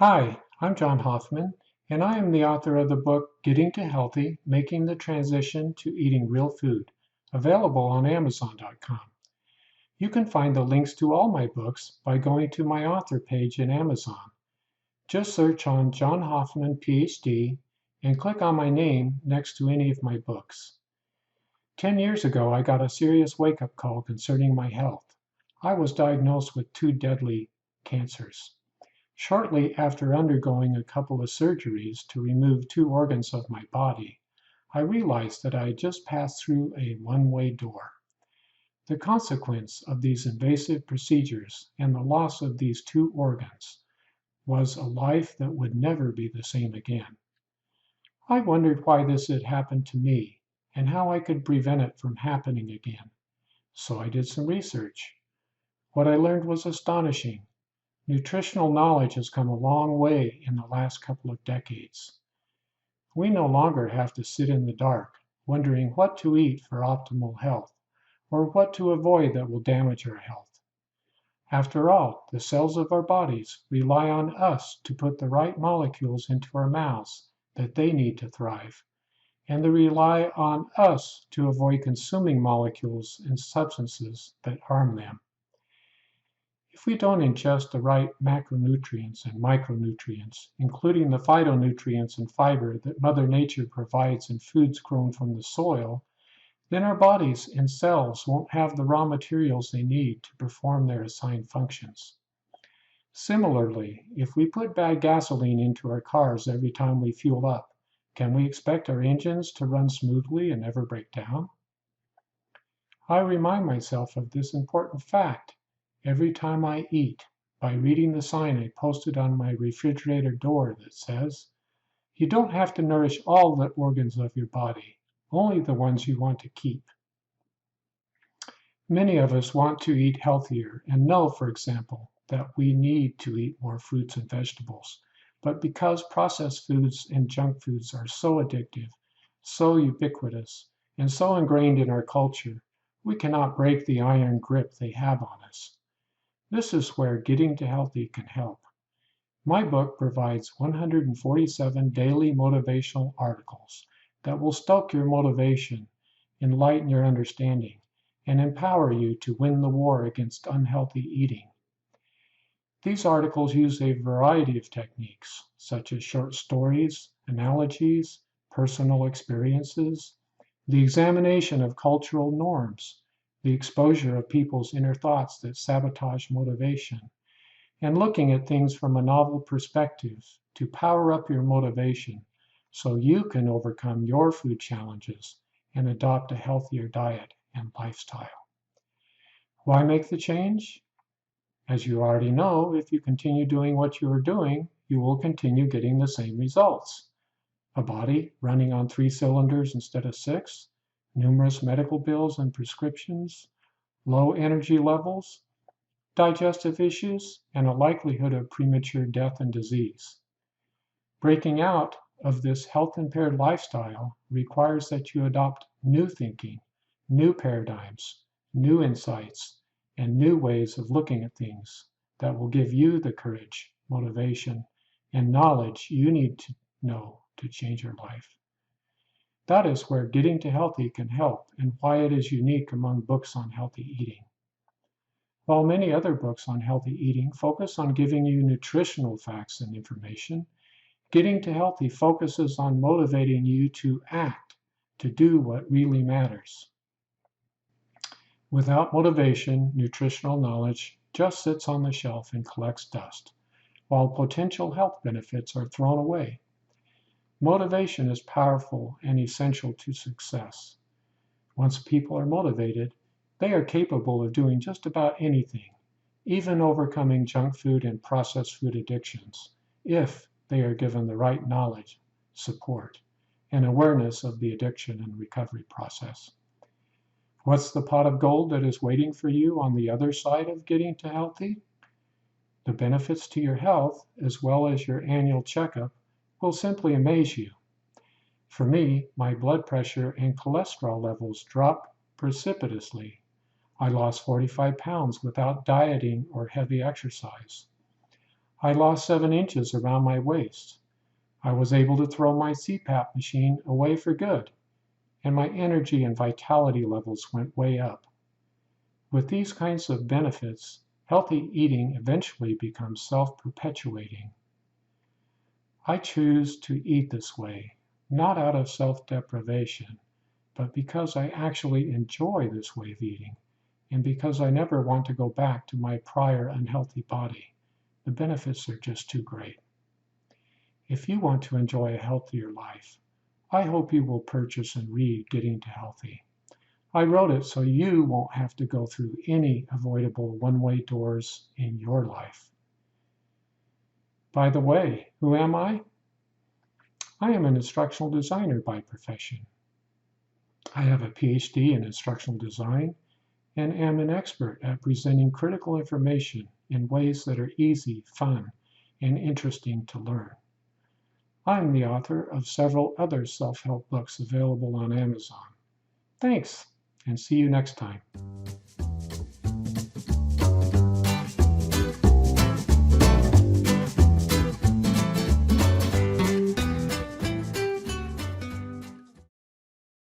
Hi, I'm John Hoffman, and I am the author of the book Getting to Healthy, Making the Transition to Eating Real Food, available on Amazon.com. You can find the links to all my books by going to my author page in Amazon. Just search on John Hoffman, Ph.D., and click on my name next to any of my books. 10 years ago, I got a serious wake-up call concerning my health. I was diagnosed with two deadly cancers. Shortly after undergoing a couple of surgeries to remove two organs of my body, I realized that I had just passed through a one-way door. The consequence of these invasive procedures and the loss of these two organs was a life that would never be the same again. I wondered why this had happened to me and how I could prevent it from happening again. So I did some research. What I learned was astonishing. Nutritional knowledge has come a long way in the last couple of decades. We no longer have to sit in the dark, wondering what to eat for optimal health, or what to avoid that will damage our health. After all, the cells of our bodies rely on us to put the right molecules into our mouths that they need to thrive, and they rely on us to avoid consuming molecules and substances that harm them. If we don't ingest the right macronutrients and micronutrients, including the phytonutrients and fiber that Mother Nature provides in foods grown from the soil, then our bodies and cells won't have the raw materials they need to perform their assigned functions. Similarly, if we put bad gasoline into our cars every time we fuel up, can we expect our engines to run smoothly and never break down? I remind myself of this important fact every time I eat by reading the sign I posted on my refrigerator door that says, "You don't have to nourish all the organs of your body, only the ones you want to keep." Many of us want to eat healthier and know, for example, that we need to eat more fruits and vegetables. But because processed foods and junk foods are so addictive, so ubiquitous, and so ingrained in our culture, we cannot break the iron grip they have on us. This is where Getting to Healthy can help. My book provides 147 daily motivational articles that will stoke your motivation, enlighten your understanding, and empower you to win the war against unhealthy eating. These articles use a variety of techniques, such as short stories, analogies, personal experiences, the examination of cultural norms, the exposure of people's inner thoughts that sabotage motivation, and looking at things from a novel perspective to power up your motivation so you can overcome your food challenges and adopt a healthier diet and lifestyle. Why make the change? As you already know, if you continue doing what you are doing, you will continue getting the same results. A body running on 3 cylinders instead of 6, numerous medical bills and prescriptions, low energy levels, digestive issues, and a likelihood of premature death and disease. Breaking out of this health-impaired lifestyle requires that you adopt new thinking, new paradigms, new insights, and new ways of looking at things that will give you the courage, motivation, and knowledge you need to know to change your life. That is where Getting to Healthy can help and why it is unique among books on healthy eating. While many other books on healthy eating focus on giving you nutritional facts and information, Getting to Healthy focuses on motivating you to act, to do what really matters. Without motivation, nutritional knowledge just sits on the shelf and collects dust, while potential health benefits are thrown away. Motivation is powerful and essential to success. Once people are motivated, they are capable of doing just about anything, even overcoming junk food and processed food addictions, if they are given the right knowledge, support, and awareness of the addiction and recovery process. What's the pot of gold that is waiting for you on the other side of Getting to Healthy? The benefits to your health, as well as your annual checkup, will simply amaze you. For me, my blood pressure and cholesterol levels dropped precipitously. I lost 45 pounds without dieting or heavy exercise. I lost 7 inches around my waist. I was able to throw my CPAP machine away for good, and my energy and vitality levels went way up. With these kinds of benefits, healthy eating eventually becomes self-perpetuating. I choose to eat this way, not out of self-deprivation, but because I actually enjoy this way of eating, and because I never want to go back to my prior unhealthy body. The benefits are just too great. If you want to enjoy a healthier life, I hope you will purchase and read Getting to Healthy. I wrote it so you won't have to go through any avoidable one-way doors in your life. By the way, who am I? I am an instructional designer by profession. I have a Ph.D. in instructional design and am an expert at presenting critical information in ways that are easy, fun, and interesting to learn. I'm the author of several other self-help books available on Amazon. Thanks, and see you next time.